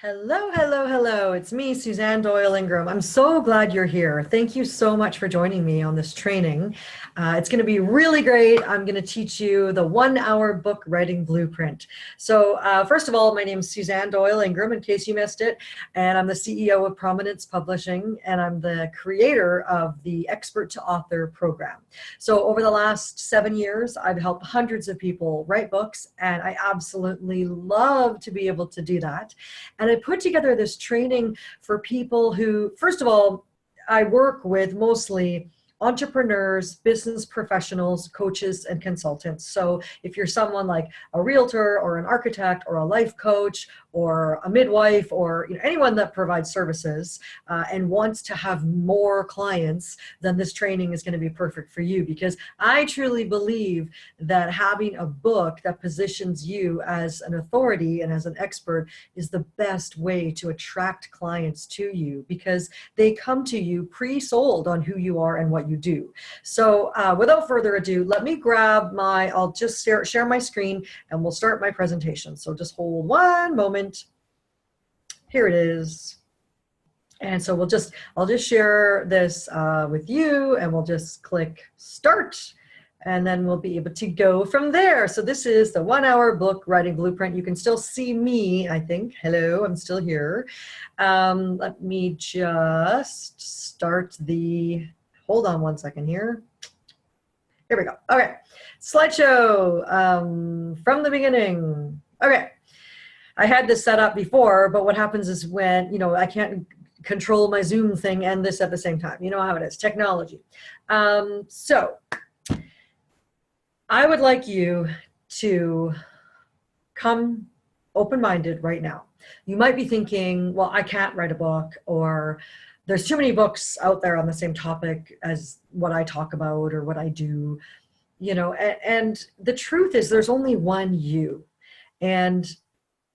Hello, hello, hello. It's me, Suzanne Doyle-Ingram. I'm so glad you're here. Thank you so much for joining me on this training. It's going to be really great. I'm going to teach you the 1-hour book writing blueprint. So first of all, my name is Suzanne Doyle-Ingram, in case you missed it, and I'm the CEO of Prominence Publishing, and I'm the creator of the Expert to Author program. So over the last 7 years, I've helped hundreds of people write books, and I absolutely love to be able to do that. And I put together this training for people who, first of all, I work with mostly entrepreneurs, business professionals, coaches, and consultants. So if you're someone like a realtor or an architect or a life coach or a midwife or anyone that provides services and wants to have more clients, then this training is going to be perfect for you, because I truly believe that having a book that positions you as an authority and as an expert is the best way to attract clients to you, because they come to you pre-sold on who you are and what you do. So without further ado, let me grab I'll just share my screen and we'll start my presentation. So just hold one moment. Here it is. And so I'll just share this with you, and we'll just click start. And then we'll be able to go from there. So this is the 1-hour book writing blueprint. You can still see me, I think. Hello, I'm still here. Let me just start hold on one second here. Here we go. Okay, slideshow from the beginning. Okay, I had this set up before, but what happens is when, I can't control my Zoom thing and this at the same time. You know how it is, technology. So I would like you to come open-minded right now. You might be thinking, well, I can't write a book, or there's too many books out there on the same topic as what I talk about or what I do, and the truth is there's only one you. And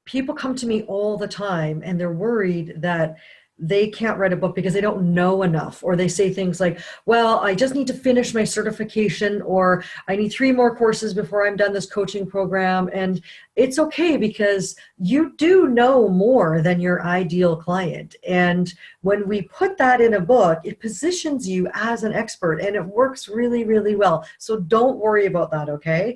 people come to me all the time and they're worried that they can't write a book because they don't know enough, or they say things like, well, I just need to finish my certification, or I need 3 more courses before I'm done this coaching program. And it's okay, because you do know more than your ideal client. And when we put that in a book, it positions you as an expert, and it works really, really well. So don't worry about that, okay?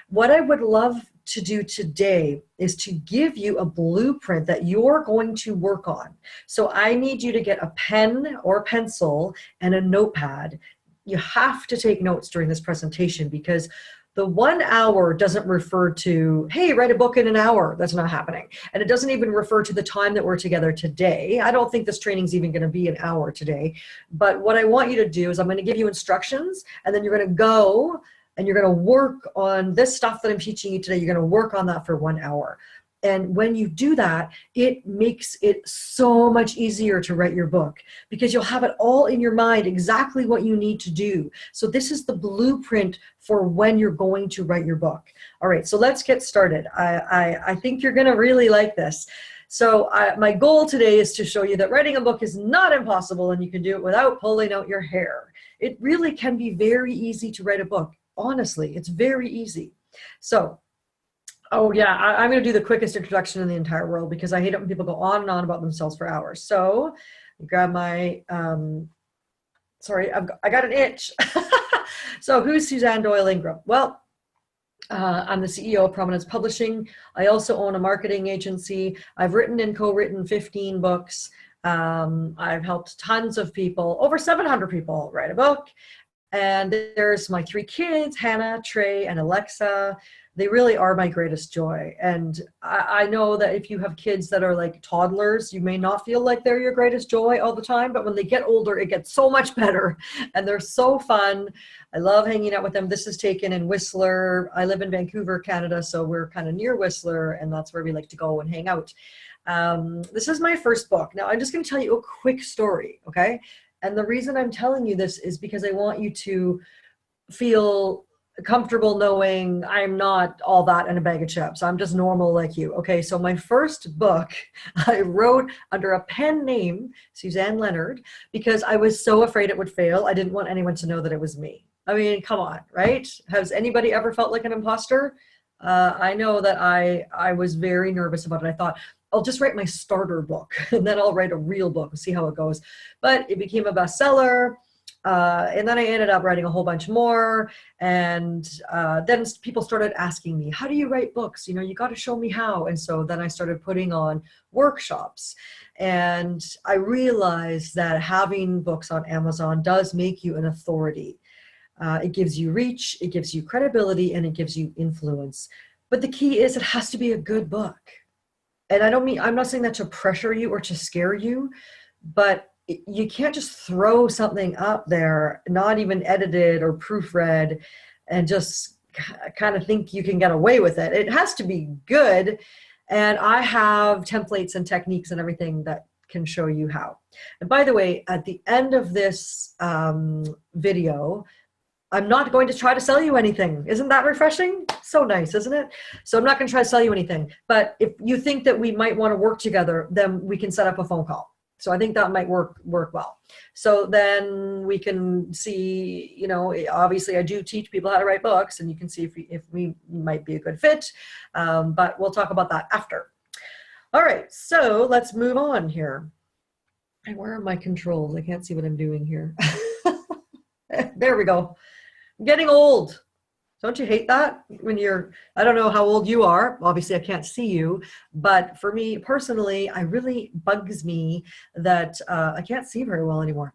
What I would love to do today is to give you a blueprint that you're going to work on. So I need you to get a pen or pencil and a notepad. You have to take notes during this presentation, because the 1 hour doesn't refer to, hey, write a book in an hour. That's not happening. And it doesn't even refer to the time that we're together today. I don't think this training is even going to be an hour today. But what I want you to do is I'm going to give you instructions, and then you're going to go and you're going to work on this stuff that I'm teaching you today. You're going to work on that for 1 hour. And when you do that, it makes it so much easier to write your book, because you'll have it all in your mind, exactly what you need to do. So this is the blueprint for when you're going to write your book. All right, so let's get started. I think you're going to really like this. So my goal today is to show you that writing a book is not impossible, and you can do it without pulling out your hair. It really can be very easy to write a book. Honestly, it's very easy. So, oh yeah, I'm going to do the quickest introduction in the entire world, because I hate it when people go on and on about themselves for hours. So, grab my, sorry, I got an itch. So, who's Suzanne Doyle-Ingram? Well, I'm the CEO of Prominence Publishing. I also own a marketing agency. I've written and co-written 15 books. I've helped tons of people, over 700 people, write a book. And there's my 3 kids, Hannah, Trey, and Alexa. They really are my greatest joy. And I know that if you have kids that are like toddlers, you may not feel like they're your greatest joy all the time, but when they get older, it gets so much better. And they're so fun. I love hanging out with them. This is taken in Whistler. I live in Vancouver, Canada, so we're kind of near Whistler, and that's where we like to go and hang out. This is my first book. Now, I'm just going to tell you a quick story, okay? And the reason I'm telling you this is because I want you to feel comfortable knowing I'm not all that in a bag of chips. I'm just normal like you. Okay, so my first book I wrote under a pen name, Suzanne Leonard, because I was so afraid it would fail. I didn't want anyone to know that it was me. I mean, come on, right? Has anybody ever felt like an imposter? I know that I was very nervous about it. I thought, I'll just write my starter book and then I'll write a real book and see how it goes. But it became a bestseller. And then I ended up writing a whole bunch more. And then people started asking me, how do you write books? You know, you got to show me how. And so then I started putting on workshops. And I realized that having books on Amazon does make you an authority. It gives you reach, it gives you credibility, and it gives you influence. But the key is it has to be a good book. And I'm not saying that to pressure you or to scare you, but you can't just throw something up there, not even edited or proofread, and just kind of think you can get away with it. It has to be good. And I have templates and techniques and everything that can show you how. And by the way, at the end of this video, I'm not going to try to sell you anything. Isn't that refreshing? So nice, isn't it? So I'm not going to try to sell you anything. But if you think that we might want to work together, then we can set up a phone call. So I think that might work well. So then we can see, you know, obviously I do teach people how to write books, and you can see if we might be a good fit. But we'll talk about that after. All right, so let's move on here. And where are my controls? I can't see what I'm doing here. There we go. I'm getting old. Don't you hate that when I don't know how old you are. Obviously I can't see you, but for me personally, it really bugs me that I can't see very well anymore.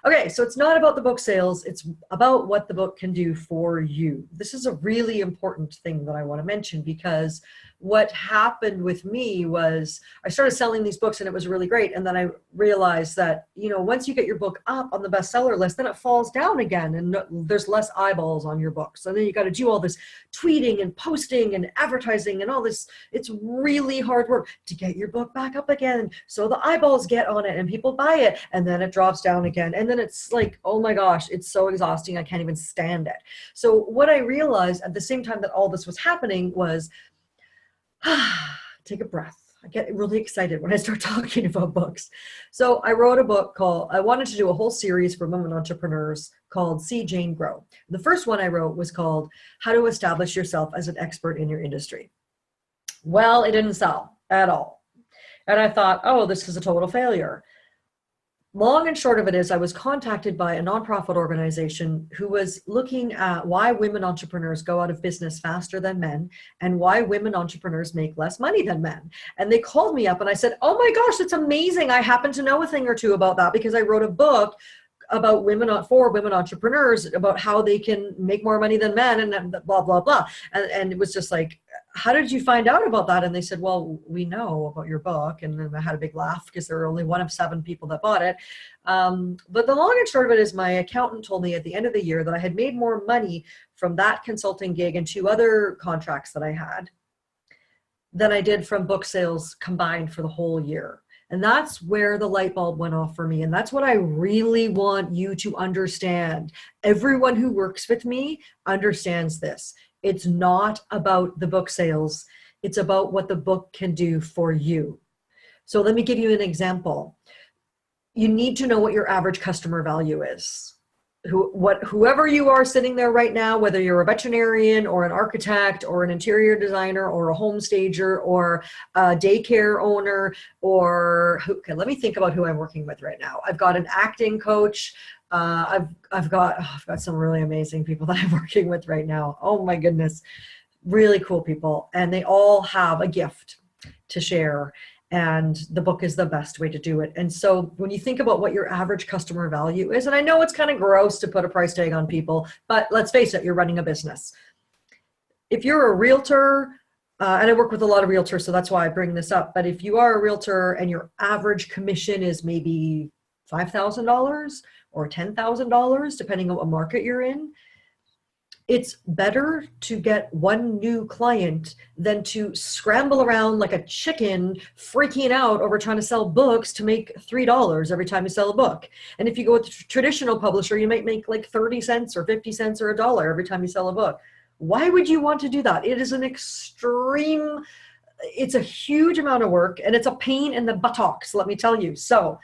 Okay, so it's not about the book sales. It's about what the book can do for you. This is a really important thing that I want to mention, because what happened with me was I started selling these books and it was really great. And then I realized that, you know, once you get your book up on the bestseller list, then it falls down again and there's less eyeballs on your books. And then you got to do all this tweeting and posting and advertising and all this. It's really hard work to get your book back up again, so the eyeballs get on it and people buy it, and then it drops down again. And then it's like, oh my gosh, it's so exhausting. I can't even stand it. So what I realized at the same time that all this was happening was, take a breath. I get really excited when I start talking about books. So I wrote a book I wanted to do a whole series for women entrepreneurs called See Jane Grow. The first one I wrote was called How to Establish Yourself as an Expert in Your Industry. Well, it didn't sell at all. And I thought, oh, this is a total failure. Long and short of it is I was contacted by a nonprofit organization who was looking at why women entrepreneurs go out of business faster than men and why women entrepreneurs make less money than men. And they called me up and I said, oh my gosh, that's amazing. I happen to know a thing or two about that because I wrote a book about for women entrepreneurs about how they can make more money than men and blah, blah, blah. And it was just like, how did you find out about that? And they said, well, we know about your book. And then I had a big laugh because there were only one of 7 people that bought it. But the long and short of it is my accountant told me at the end of the year that I had made more money from that consulting gig and 2 other contracts that I had than I did from book sales combined for the whole year. And that's where the light bulb went off for me. And that's what I really want you to understand. Everyone who works with me understands this. It's not about the book sales. It's about what the book can do for you. So let me give you an example. You need to know what your average customer value is. Whoever you are sitting there right now, whether you're a veterinarian or an architect or an interior designer or a home stager or a daycare owner okay, let me think about who I'm working with right now. I've got an acting coach. I've got some really amazing people that I'm working with right now. Oh my goodness, really cool people. And they all have a gift to share. And the book is the best way to do it. And so when you think about what your average customer value is, and I know it's kind of gross to put a price tag on people, but let's face it, you're running a business. If you're a realtor, and I work with a lot of realtors, so that's why I bring this up. But if you are a realtor and your average commission is maybe $5,000 or $10,000, depending on what market you're in, it's better to get one new client than to scramble around like a chicken freaking out over trying to sell books to make $3 every time you sell a book. And if you go with a traditional publisher, you might make like 30 cents or 50 cents or $1 every time you sell a book. Why would you want to do that? It is it's a huge amount of work and it's a pain in the buttocks, let me tell you. So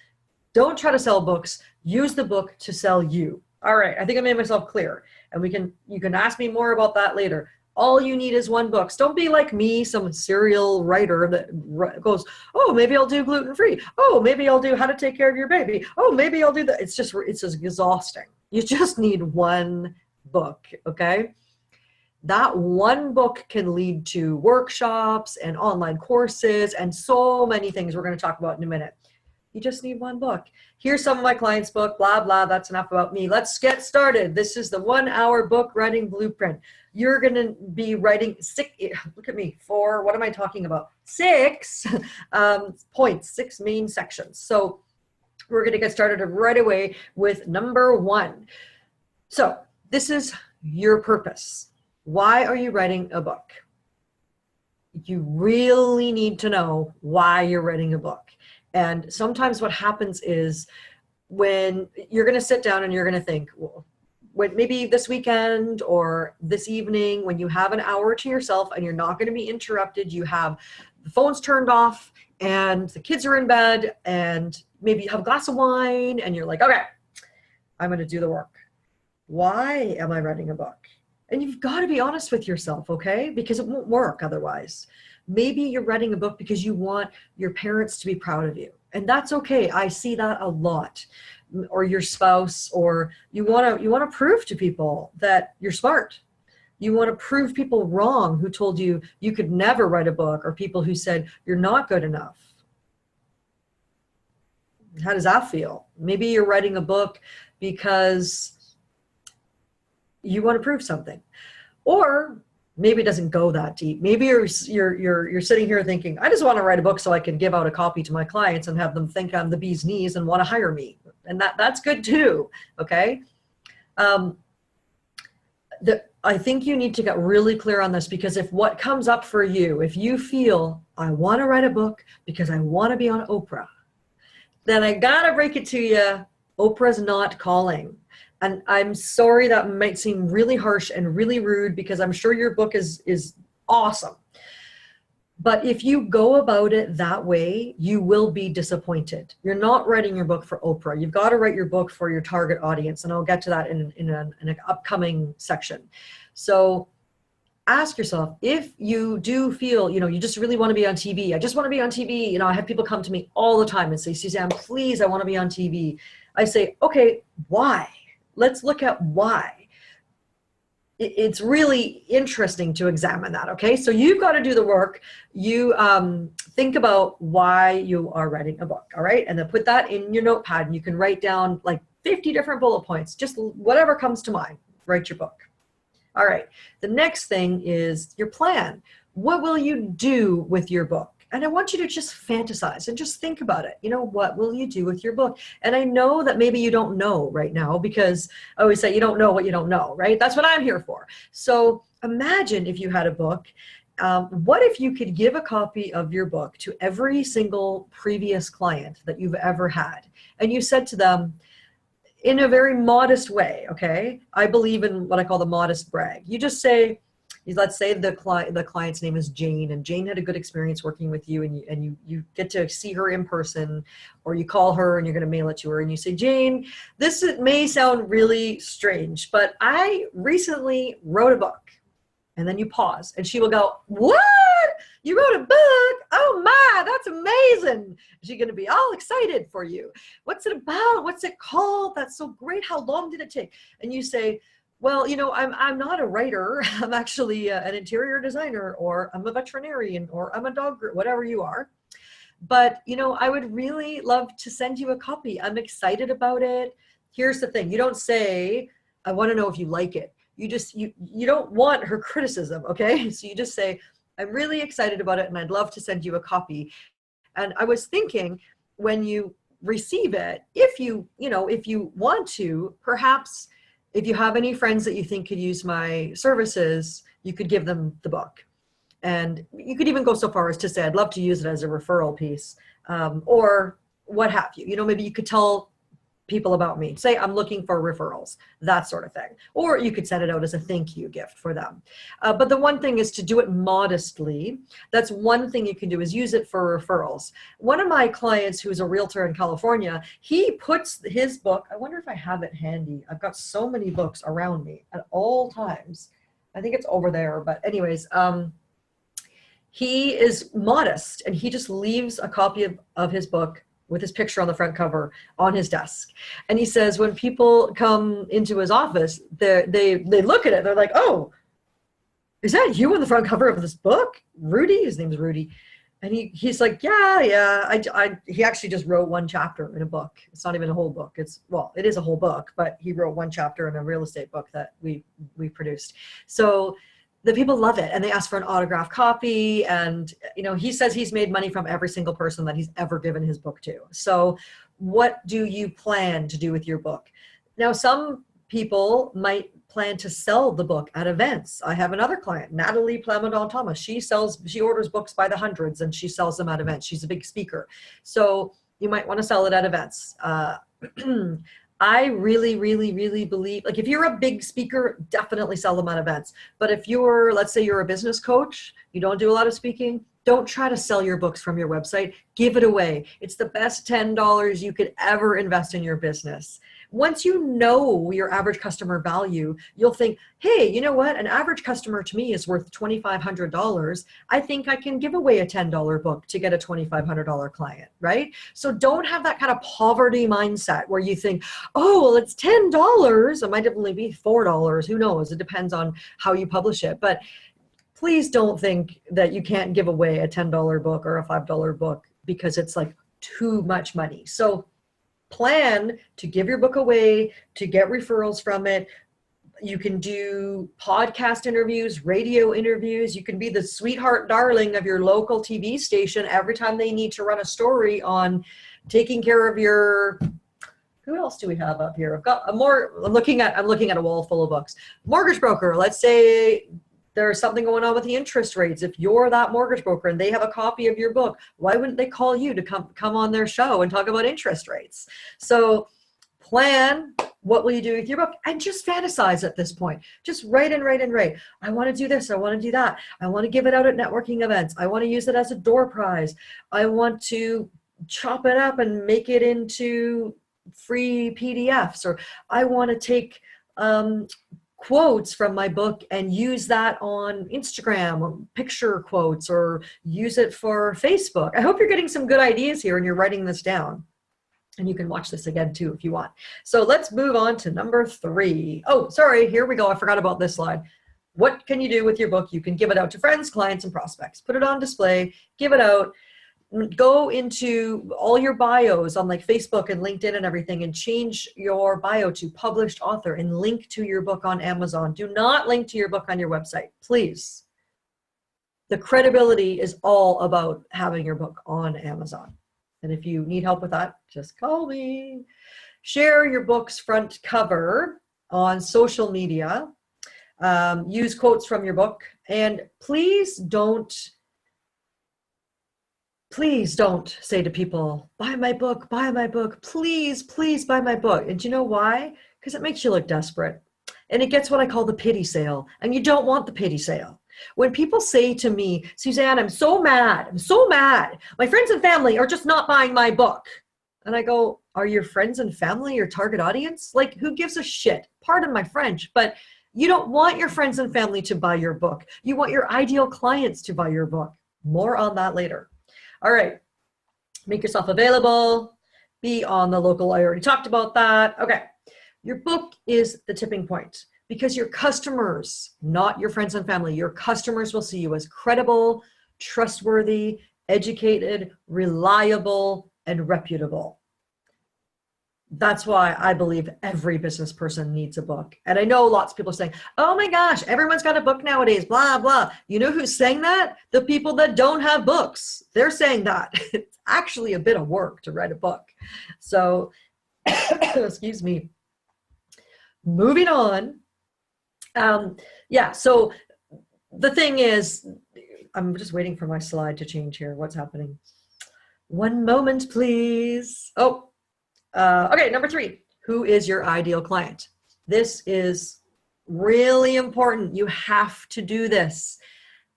don't try to sell books. Use the book to sell you. All right, I think I made myself clear. And you can ask me more about that later. All you need is one book. Don't be like me, some serial writer that goes, oh, maybe I'll do gluten-free. Oh, maybe I'll do how to take care of your baby. Oh, maybe I'll do that. It's just exhausting. You just need one book, okay? That one book can lead to workshops and online courses and so many things we're going to talk about in a minute. You just need one book. Here's some of my clients' book, blah, blah. That's enough about me. Let's get started. This is the 1-hour book writing blueprint. You're going to be writing look at me, what am I talking about? 6 points, 6 main sections. So we're going to get started right away with number 1. So this is your purpose. Why are you writing a book? You really need to know why you're writing a book. And sometimes what happens is when you're going to sit down and you're going to think, well, maybe this weekend or this evening when you have an hour to yourself and you're not going to be interrupted, you have the phones turned off and the kids are in bed and maybe you have a glass of wine and you're like, okay, I'm going to do the work. Why am I writing a book? And you've got to be honest with yourself, okay? Because it won't work otherwise. Maybe you're writing a book because you want your parents to be proud of you. And that's okay. I see that a lot. Or your spouse, or you want to prove to people that you're smart. You want to prove people wrong who told you you could never write a book, or people who said you're not good enough. How does that feel? Maybe you're writing a book because you want to prove something. Or maybe it doesn't go that deep. Maybe you're sitting here thinking, I just want to write a book so I can give out a copy to my clients and have them think I'm the bee's knees and want to hire me. And that's good too, okay? I think you need to get really clear on this, because if what comes up for you, if you feel, I want to write a book because I want to be on Oprah, then I gotta break it to you, Oprah's not calling. And I'm sorry that might seem really harsh and really rude, because I'm sure your book is awesome. But if you go about it that way, you will be disappointed. You're not writing your book for Oprah. You've got to write your book for your target audience. And I'll get to that in an upcoming section. So ask yourself, if you do feel, you just really want to be on TV. I just want to be on TV. I have people come to me all the time and say, Suzanne, please, I want to be on TV. I say, okay, why? Let's look at why. It's really interesting to examine that, okay? So you've got to do the work. You think about why you are writing a book, all right? And then put that in your notepad, and you can write down like 50 different bullet points, just whatever comes to mind, write your book. All right, the next thing is your plan. What will you do with your book? And I want you to just fantasize and just think about it. What will you do with your book? And I know that maybe you don't know right now, because I always say you don't know what you don't know, right? That's what I'm here for. So imagine if you had a book. What if you could give a copy of your book to every single previous client that you've ever had? And you said to them, in a very modest way, okay? I believe in what I call the modest brag. You just say, let's say the client's name is Jane, and Jane had a good experience working with you, and you get to see her in person, or you call her and you're going to mail it to her, and you say, Jane, this may sound really strange, but I recently wrote a book. And then you pause, and she will go, what? You wrote a book? Oh my, that's amazing. She's going to be all excited for you. What's it about? What's it called? That's so great. How long did it take? And you say, well, I'm not a writer. I'm actually an interior designer, or I'm a veterinarian, or I'm a dog groomer, whatever you are. But, I would really love to send you a copy. I'm excited about it. Here's the thing. You don't say, I want to know if you like it. You don't want her criticism, okay? So you just say, I'm really excited about it, and I'd love to send you a copy. And I was thinking, when you receive it, if you want to, perhaps if you have any friends that you think could use my services, you could give them the book. And you could even go so far as to say, I'd love to use it as a referral piece, or what have you. Maybe you could tell people about me. Say, I'm looking for referrals, that sort of thing. Or you could send it out as a thank you gift for them. But the one thing is to do it modestly. That's one thing you can do, is use it for referrals. One of my clients, who's a realtor in California, he puts his book, I wonder if I have it handy. I've got so many books around me at all times. I think it's over there, but anyways, he is modest and he just leaves a copy of his book with his picture on the front cover on his desk. And he says when people come into his office, they look at it, they're like, oh, is that you on the front cover of this book? Rudy? His name's Rudy. And he's like, yeah. He actually just wrote one chapter in a book. It's not even a whole book. It is a whole book, but he wrote one chapter in a real estate book that we produced. So the people love it and they ask for an autographed copy. And, he says he's made money from every single person that he's ever given his book to. So what do you plan to do with your book? Now, some people might plan to sell the book at events. I have another client, Natalie Plamondon Thomas. She orders books by the hundreds and she sells them at events. She's a big speaker. So you might want to sell it at events. I really, really, really believe, like if you're a big speaker, definitely sell them at events. But if let's say you're a business coach, you don't do a lot of speaking, don't try to sell your books from your website. Give it away. It's the best $10 you could ever invest in your business. Once you know your average customer value, you'll think, hey, you know what? An average customer to me is worth $2,500. I think I can give away a $10 book to get a $2,500 client, right? So don't have that kind of poverty mindset where you think, oh, well, it's $10. It might only be $4. Who knows? It depends on how you publish it. But please don't think that you can't give away a $10 book or a $5 book because it's like too much money. So plan to give your book away, to get referrals from it. You can do podcast interviews, radio interviews. You can be the sweetheart darling of your local TV station every time they need to run a story on taking care of your, who else do we have up here? I'm looking at a wall full of books. Mortgage broker, let's say there's something going on with the interest rates. If you're that mortgage broker and they have a copy of your book, why wouldn't they call you to come on their show and talk about interest rates? So plan what will you do with your book and just fantasize at this point. Just write and write and write. I want to do this. I want to do that. I want to give it out at networking events. I want to use it as a door prize. I want to chop it up and make it into free PDFs, or I want to take quotes from my book and use that on Instagram, picture quotes, or use it for Facebook. I hope you're getting some good ideas here and you're writing this down. And you can watch this again too if you want. So let's move on to number 3. Oh, sorry, here we go. I forgot about this slide. What can you do with your book? You can give it out to friends, clients, and prospects. Put it on display, give it out. Go into all your bios on like Facebook and LinkedIn and everything and change your bio to published author and link to your book on Amazon. Do not link to your book on your website, please. The credibility is all about having your book on Amazon. And if you need help with that, just call me. Share your book's front cover on social media. Use quotes from your book. And please don't say to people, buy my book, please, please buy my book. And do you know why? Because it makes you look desperate. And it gets what I call the pity sale. And you don't want the pity sale. When people say to me, Suzanne, I'm so mad. My friends and family are just not buying my book. And I go, are your friends and family your target audience? Like, who gives a shit? Pardon my French, but you don't want your friends and family to buy your book. You want your ideal clients to buy your book. More on that later. All right, make yourself available, be on the local, I already talked about that. Okay, your book is the tipping point because your customers, not your friends and family, your customers will see you as credible, trustworthy, educated, reliable, and reputable. That's why I believe every business person needs a book. And I know lots of people are saying, oh my gosh, everyone's got a book nowadays, blah, blah. You know who's saying that? The people that don't have books. They're saying that. It's actually a bit of work to write a book. So, excuse me. Moving on. Yeah, so the thing is, I'm just waiting for my slide to change here. What's happening? One moment, please. Oh. Okay, number 3, who is your ideal client? This is really important. You have to do this.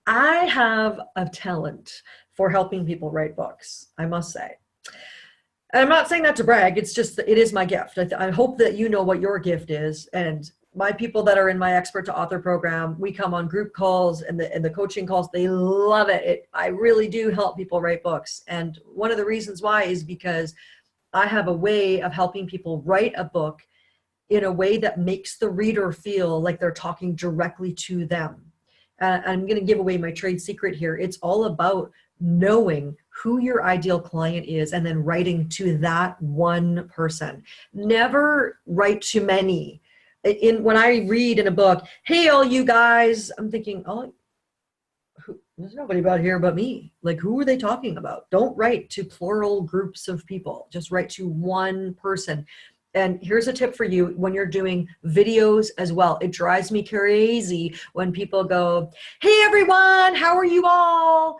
I have a talent for helping people write books, I must say. And I'm not saying that to brag. It's just that it is my gift. I hope that you know what your gift is. And my people that are in my expert to author program, we come on group calls and the coaching calls. They love it. I really do help people write books. And one of the reasons why is because I have a way of helping people write a book in a way that makes the reader feel like they're talking directly to them. I'm going to give away my trade secret here. It's all about knowing who your ideal client is and then writing to that one person. Never write to many. When I read in a book, hey, all you guys, I'm thinking, oh, there's nobody about here but me. Like, who are they talking about? Don't write to plural groups of people. Just write to one person. And here's a tip for you when you're doing videos as well. It drives me crazy when people go, hey, everyone, how are you all?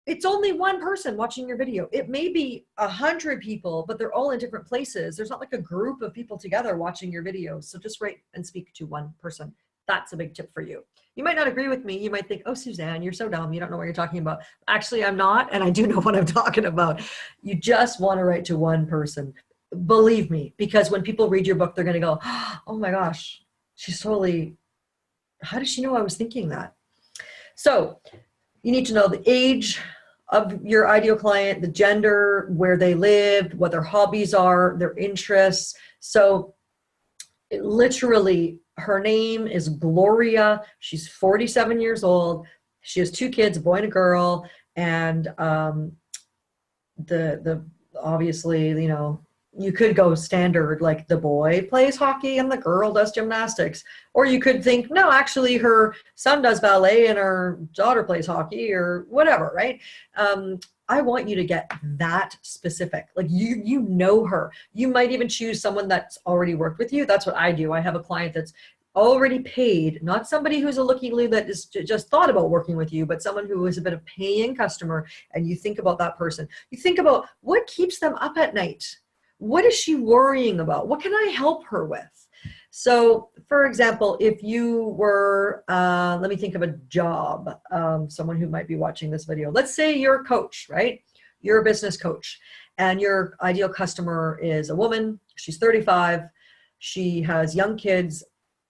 It's only one person watching your video. It may be 100 people, but they're all in different places. There's not like a group of people together watching your videos. So just write and speak to one person. That's a big tip for you. You might not agree with me. You might think, oh, Suzanne, you're so dumb. You don't know what you're talking about. Actually, I'm not. And I do know what I'm talking about. You just want to write to one person. Believe me, because when people read your book, they're going to go, oh my gosh, she's totally, how does she know I was thinking that? So you need to know the age of your ideal client, the gender, where they live, what their hobbies are, their interests. So literally, her name is Gloria. She's 47 years old. She has 2 kids, a boy and a girl. And the obviously, you know, you could go standard, like the boy plays hockey and the girl does gymnastics. Or you could think, no, actually her son does ballet and her daughter plays hockey or whatever, right? I want you to get that specific. Like you know her. You might even choose someone that's already worked with you. That's what I do. I have a client that's already paid, not somebody who's a looking lead that is just thought about working with you, but someone who is a bit of paying customer. And you think about that person. You think about what keeps them up at night. What is she worrying about? What can I help her with? So, for example, if you were, let me think of a job, someone who might be watching this video. Let's say you're a coach, right? You're a business coach, and your ideal customer is a woman. She's 35. She has young kids,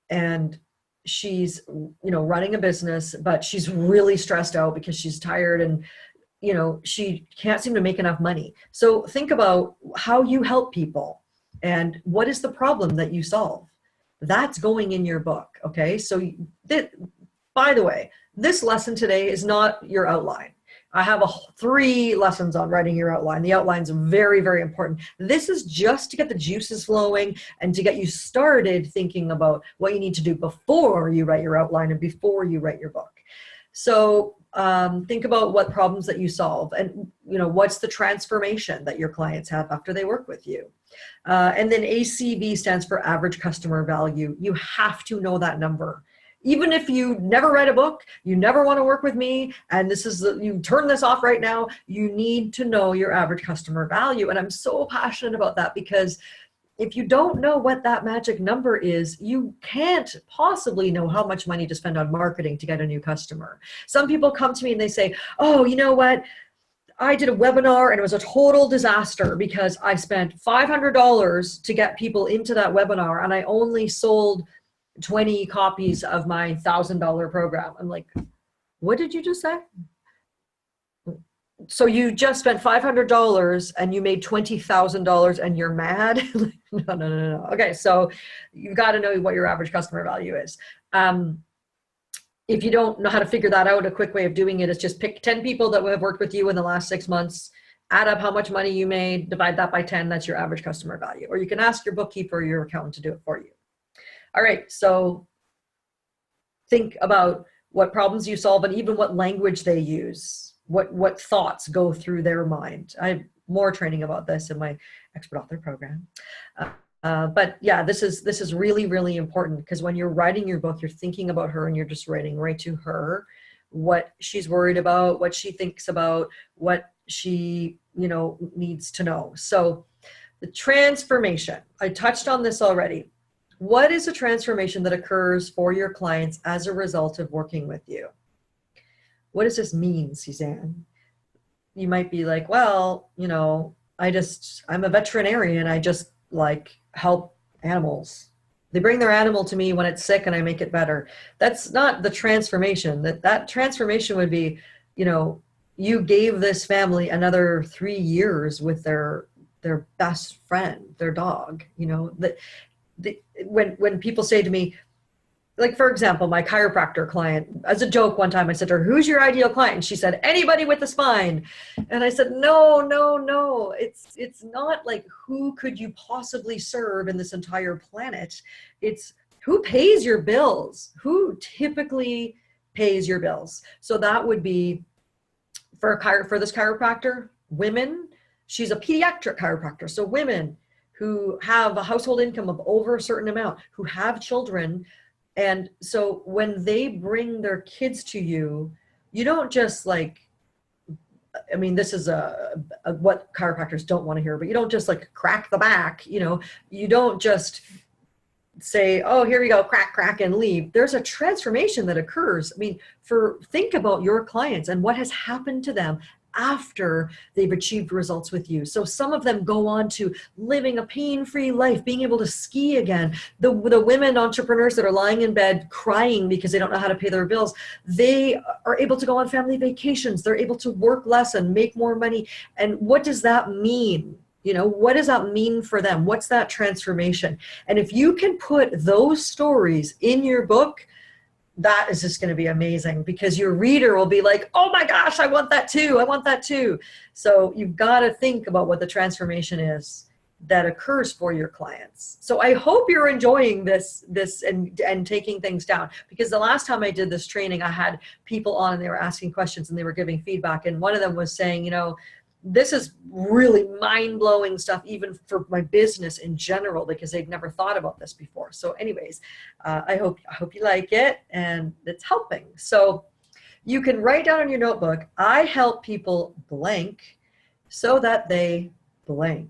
and she's, you know, running a business, but she's really stressed out because she's tired and you know, she can't seem to make enough money. So think about how you help people and what is the problem that you solve. That's going in your book, okay? So by the way, this lesson today is not your outline. I have 3 lessons on writing your outline. The outline's very, very important. This is just to get the juices flowing and to get you started thinking about what you need to do before you write your outline and before you write your book. So think about what problems that you solve and, you know, what's the transformation that your clients have after they work with you. And then ACV stands for average customer value. You have to know that number. Even if you never write a book, you never want to work with me, and you turn this off right now, you need to know your average customer value. And I'm so passionate about that because if you don't know what that magic number is, you can't possibly know how much money to spend on marketing to get a new customer. Some people come to me and they say, oh, you know what? I did a webinar and it was a total disaster because I spent $500 to get people into that webinar and I only sold 20 copies of my $1,000 program. I'm like, what did you just say? So you just spent $500 and you made $20,000 and you're mad? No. Okay, so you've got to know what your average customer value is. If you don't know how to figure that out, a quick way of doing it is just pick 10 people that have worked with you in the last 6 months, add up how much money you made, divide that by 10, that's your average customer value. Or you can ask your bookkeeper or your accountant to do it for you. All right, so think about what problems you solve and even what language they use. What thoughts go through their mind. I have more training about this in my expert author program. But yeah, this is really, really important because when you're writing your book, you're thinking about her and you're just writing right to her, what she's worried about, what she thinks about, what she, you know, needs to know. So the transformation, I touched on this already. What is a transformation that occurs for your clients as a result of working with you? What does this mean, Suzanne? You might be like, well, you know, I'm a veterinarian. I just like help animals. They bring their animal to me when it's sick and I make it better. That's not the transformation. That transformation would be, you know, you gave this family another 3 years with their best friend, their dog. You know, when people say to me, like, for example, my chiropractor client, as a joke one time, I said to her, who's your ideal client? And she said, anybody with a spine. And I said, no, no, no. It's not like who could you possibly serve in this entire planet. It's who pays your bills, who typically pays your bills. So that would be for this chiropractor, women. She's a pediatric chiropractor. So women who have a household income of over a certain amount, who have children. And so when they bring their kids to you, you don't just like, I mean, this is what chiropractors don't want to hear, but you don't just like crack the back, you know, you don't just say, oh, here we go, crack, crack, and leave. There's a transformation that occurs. I mean, think about your clients and what has happened to them after they've achieved results with you. So some of them go on to living a pain-free life, being able to ski again. The women entrepreneurs that are lying in bed crying because they don't know how to pay their bills, they are able to go on family vacations. They're able to work less and make more money. And what does that mean? You know, what does that mean for them? What's that transformation? And if you can put those stories in your book, that is just going to be amazing, because your reader will be like, oh my gosh, I want that too. I want that too. So you've got to think about what the transformation is that occurs for your clients. So I hope you're enjoying this and taking things down, because the last time I did this training, I had people on and they were asking questions and they were giving feedback. And one of them was saying, you know, this is really mind-blowing stuff, even for my business in general, because they'd never thought about this before. So anyways, I hope you like it and it's helping. So you can write down in your notebook, I help people blank so that they blank.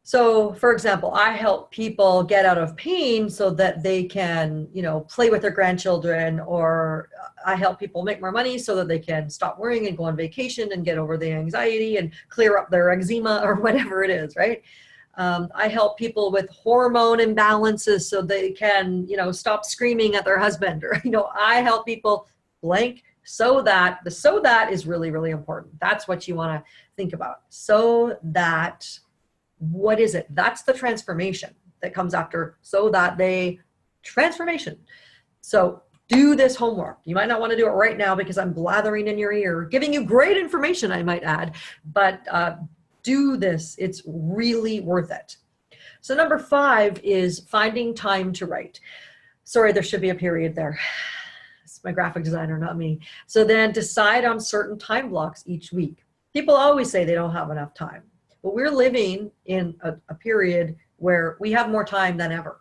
So for example, I help people get out of pain so that they can, you know, play with their grandchildren, or I help people make more money so that they can stop worrying and go on vacation and get over the anxiety and clear up their eczema or whatever it is, right? I help people with hormone imbalances so they can, you know, stop screaming at their husband, or, you know, I help people blank so that is really, really important. That's what you want to think about. So that, what is it? That's the transformation that comes after transformation. So do this homework. You might not want to do it right now because I'm blathering in your ear, giving you great information, I might add, but do this. It's really worth it. So number 5 is finding time to write. Sorry, there should be a period there. It's my graphic designer, not me. So then decide on certain time blocks each week. People always say they don't have enough time, but we're living in a period where we have more time than ever.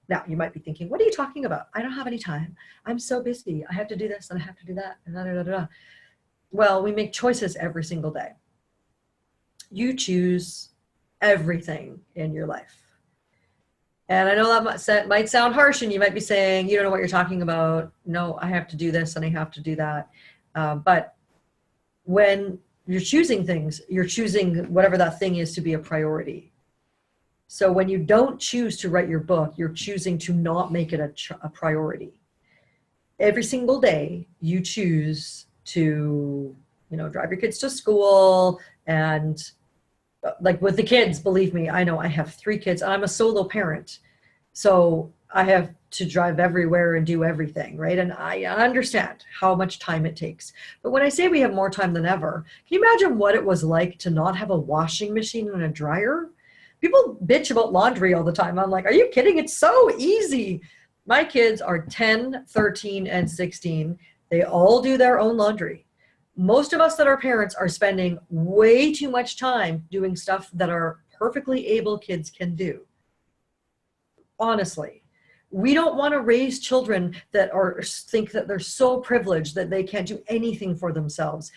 Now, you might be thinking, what are you talking about? I don't have any time. I'm so busy. I have to do this and I have to do that. And da, da, da, da. Well, we make choices every single day. You choose everything in your life. And I know that might sound harsh, and you might be saying, you don't know what you're talking about. No, I have to do this and I have to do that. But when you're choosing things, you're choosing whatever that thing is to be a priority. So when you don't choose to write your book, you're choosing to not make it a priority. Every single day, you choose to, you know, drive your kids to school, and like with the kids, believe me, I know I have 3 kids. I'm a solo parent, so I have to drive everywhere and do everything, right? And I understand how much time it takes. But when I say we have more time than ever, can you imagine what it was like to not have a washing machine and a dryer? People bitch about laundry all the time. I'm like, are you kidding? It's so easy. My kids are 10, 13, and 16. They all do their own laundry. Most of us that are parents are spending way too much time doing stuff that our perfectly able kids can do. Honestly, we don't want to raise children that think that they're so privileged that they can't do anything for themselves.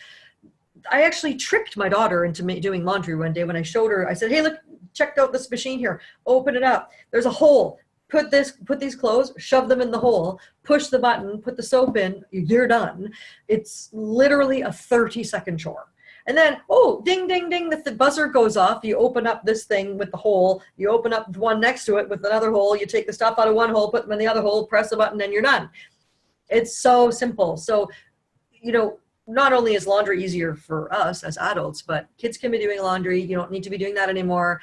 I actually tricked my daughter into doing laundry one day when I showed her. I said, hey, look, check out this machine here. Open it up. There's a hole. Put these clothes, shove them in the hole, push the button, put the soap in, you're done. It's literally a 30-second chore. And then, oh, ding, ding, ding, the buzzer goes off. You open up this thing with the hole. You open up one next to it with another hole. You take the stuff out of one hole, put them in the other hole, press a button, and you're done. It's so simple. So, you know, not only is laundry easier for us as adults, but kids can be doing laundry. You don't need to be doing that anymore.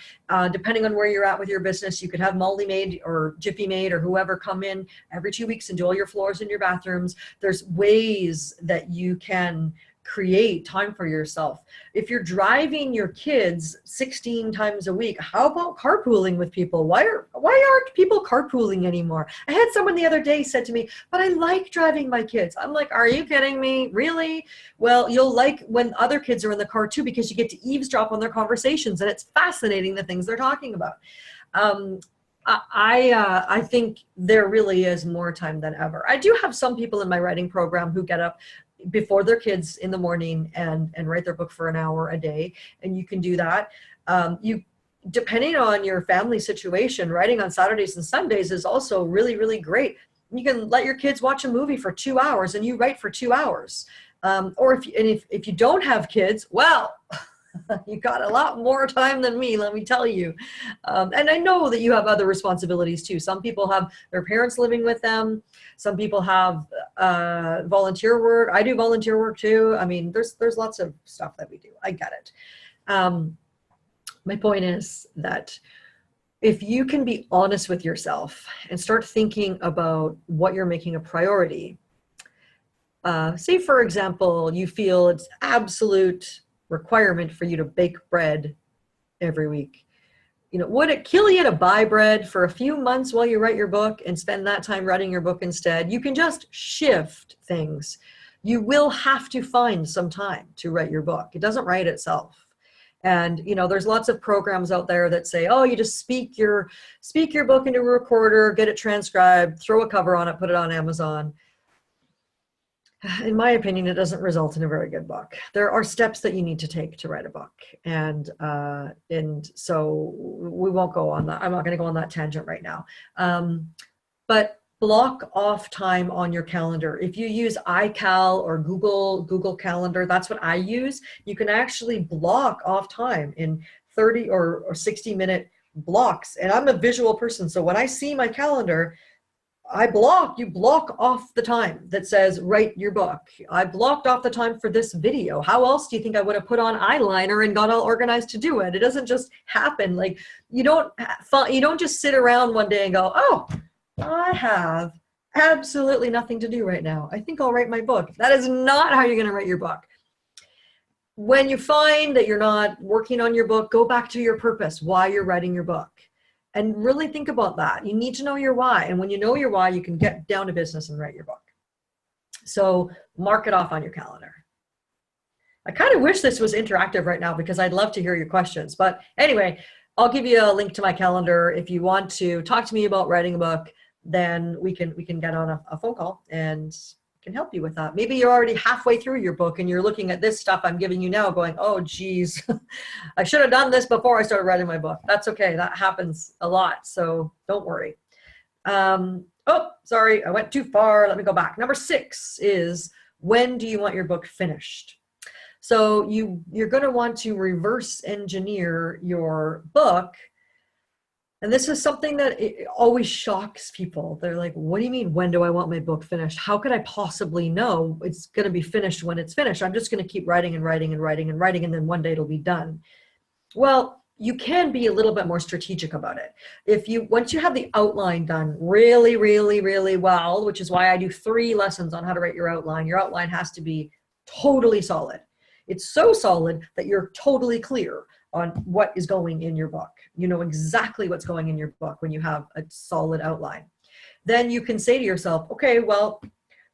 Depending on where you're at with your business, you could have Molly Maid or Jiffy Maid or whoever come in every 2 weeks and do all your floors in your bathrooms. There's ways that you can create time for yourself. If you're driving your kids 16 times a week, how about carpooling with people? Why aren't people carpooling anymore? I had someone the other day said to me, but I like driving my kids. I'm like, are you kidding me? Really? Well, you'll like when other kids are in the car too, because you get to eavesdrop on their conversations, and it's fascinating the things they're talking about. I think there really is more time than ever. I do have some people in my writing program who get up before their kids in the morning and write their book for an hour a day. And you can do that. Depending on your family situation, writing on Saturdays and Sundays is also really, really great. You can let your kids watch a movie for 2 hours and you write for 2 hours. Or if you don't have kids, well, you got a lot more time than me, let me tell you. And I know that you have other responsibilities too. Some people have their parents living with them. Some people have volunteer work. I do volunteer work too. I mean, there's lots of stuff that we do. I get it. My point is that if you can be honest with yourself and start thinking about what you're making a priority, say for example, you feel it's absolute requirement for you to bake bread every week. You know, would it kill you to buy bread for a few months while you write your book and spend that time writing your book instead? You can just shift things. You will have to find some time to write your book. It doesn't write itself. And, you know, there's lots of programs out there that say, oh, you just speak your book into a recorder, get it transcribed, throw a cover on it, put it on Amazon. In my opinion, it doesn't result in a very good book. There are steps that you need to take to write a book. And so we won't go on that. I'm not going to go on that tangent right now. But block off time on your calendar. If you use iCal or Google Calendar, that's what I use. You can actually block off time in 30 or 60-minute blocks. And I'm a visual person. So when I see my calendar, you block off the time that says write your book. I blocked off the time for this video. How else do you think I would have put on eyeliner and got all organized to do it? It doesn't just happen. Like you don't just sit around one day and go, oh, I have absolutely nothing to do right now. I think I'll write my book. That is not how you're going to write your book. When you find that you're not working on your book, go back to your purpose, why you're writing your book. And really think about that. You need to know your why. And when you know your why, you can get down to business and write your book. So mark it off on your calendar. I kind of wish this was interactive right now because I'd love to hear your questions. But anyway, I'll give you a link to my calendar. If you want to talk to me about writing a book, then we can get on a phone call and can help you with that. Maybe you're already halfway through your book and you're looking at this stuff I'm giving you now going, oh, geez, I should have done this before I started writing my book. That's okay. That happens a lot. So don't worry. Oh, sorry, I went too far. Let me go back. Number 6 is, when do you want your book finished? So you're going to want to reverse engineer your book. And this is something that it always shocks people. They're like, what do you mean, when do I want my book finished? How could I possibly know it's going to be finished when it's finished? I'm just going to keep writing and writing and writing and writing, and then one day it'll be done. Well, you can be a little bit more strategic about it. Once you have the outline done really, really, really well, which is why I do 3 lessons on how to write your outline has to be totally solid. It's so solid that you're totally clear on what is going in your book. You know exactly what's going in your book when you have a solid outline. Then you can say to yourself, okay, well,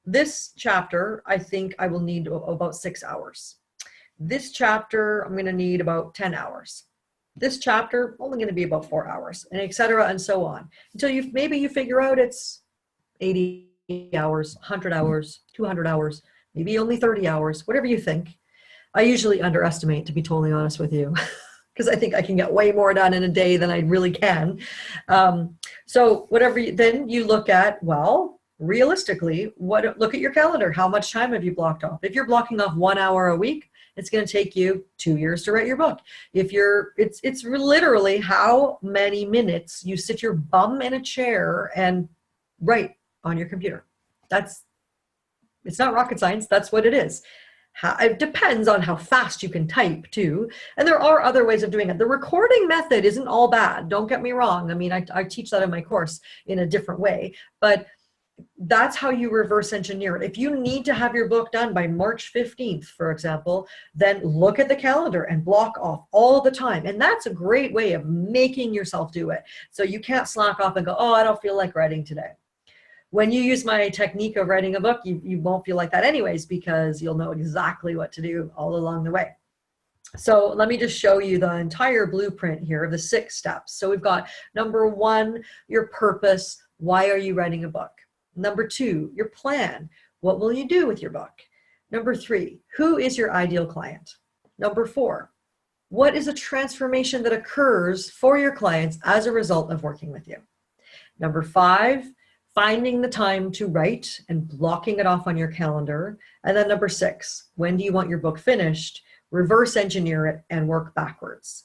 this chapter, I think I will need about 6 hours. This chapter, I'm going to need about 10 hours. This chapter, only going to be about 4 hours, and et cetera, and so on. Until maybe you figure out it's 80 hours, 100 hours, 200 hours, maybe only 30 hours, whatever you think. I usually underestimate, to be totally honest with you. Because I think I can get way more done in a day than I really can. So then you look at, well, realistically, look at your calendar. How much time have you blocked off? If you're blocking off 1 hour a week, it's going to take you 2 years to write your book. If you're, it's literally how many minutes you sit your bum in a chair and write on your computer. It's not rocket science. That's what it is. It depends on how fast you can type too. And there are other ways of doing it. The recording method isn't all bad. Don't get me wrong. I mean, I teach that in my course in a different way, but that's how you reverse engineer it. If you need to have your book done by March 15th, for example, then look at the calendar and block off all the time. And that's a great way of making yourself do it. So you can't slack off and go, oh, I don't feel like writing today. When you use my technique of writing a book, you won't feel like that anyways, because you'll know exactly what to do all along the way. So let me just show you the entire blueprint here of the 6 steps. So we've got number 1, your purpose. Why are you writing a book? Number 2, your plan. What will you do with your book? Number 3, who is your ideal client? Number 4, what is a transformation that occurs for your clients as a result of working with you? Number 5, finding the time to write and blocking it off on your calendar. And then number 6, when do you want your book finished? Reverse engineer it and work backwards.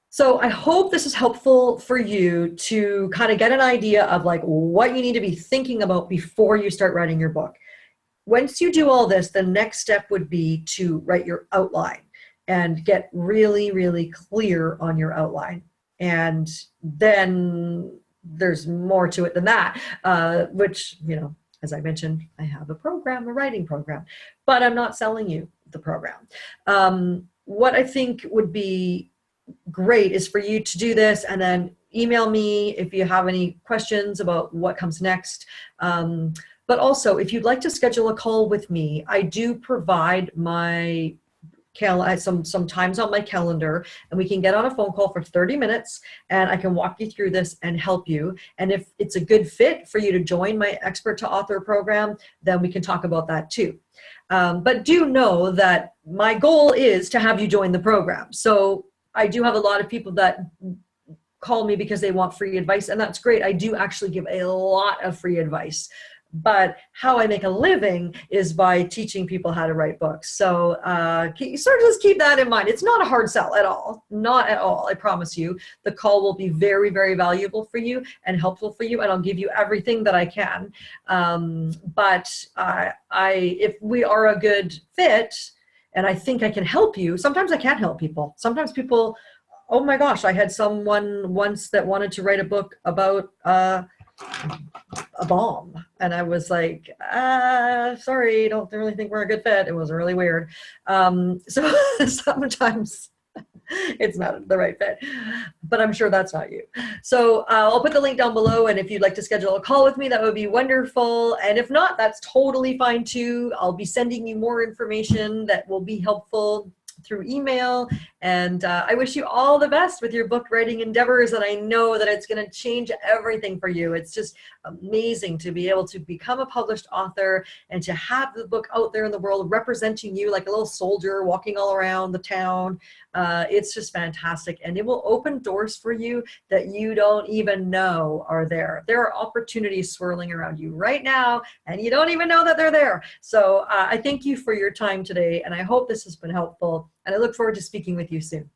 So I hope this is helpful for you to kind of get an idea of like what you need to be thinking about before you start writing your book. Once you do all this, the next step would be to write your outline and get really, really clear on your outline. And then there's more to it than that, which, you know, as I mentioned, I have a program, a writing program, but I'm not selling you the program. What I think would be great is for you to do this and then email me if you have any questions about what comes next. But also, if you'd like to schedule a call with me, I do provide my some times on my calendar, and we can get on a phone call for 30 minutes and I can walk you through this and help you. And if it's a good fit for you to join my Expert to Author program, then we can talk about that too. But do know that my goal is to have you join the program. So I do have a lot of people that call me because they want free advice, and that's great. I do actually give a lot of free advice. But how I make a living is by teaching people how to write books. So sort of just keep that in mind. It's not a hard sell at all. Not at all, I promise you. The call will be very, very valuable for you and helpful for you, and I'll give you everything that I can. If we are a good fit and I think I can help you, sometimes I can't help people. Sometimes people, oh my gosh, I had someone once that wanted to write a book about a bomb, and I was like, sorry, don't really think we're a good fit. It was really weird. So sometimes it's not the right fit, but I'm sure that's not you. So I'll put the link down below, and if you'd like to schedule a call with me, that would be wonderful. And if not, that's totally fine too. I'll be sending you more information that will be helpful through email, and I wish you all the best with your book writing endeavors, and I know that it's going to change everything for you. It's just amazing to be able to become a published author and to have the book out there in the world representing you like a little soldier walking all around the town. It's just fantastic, and it will open doors for you that you don't even know are there. There are opportunities swirling around you right now, and you don't even know that they're there. So I thank you for your time today, and I hope this has been helpful, and I look forward to speaking with you soon.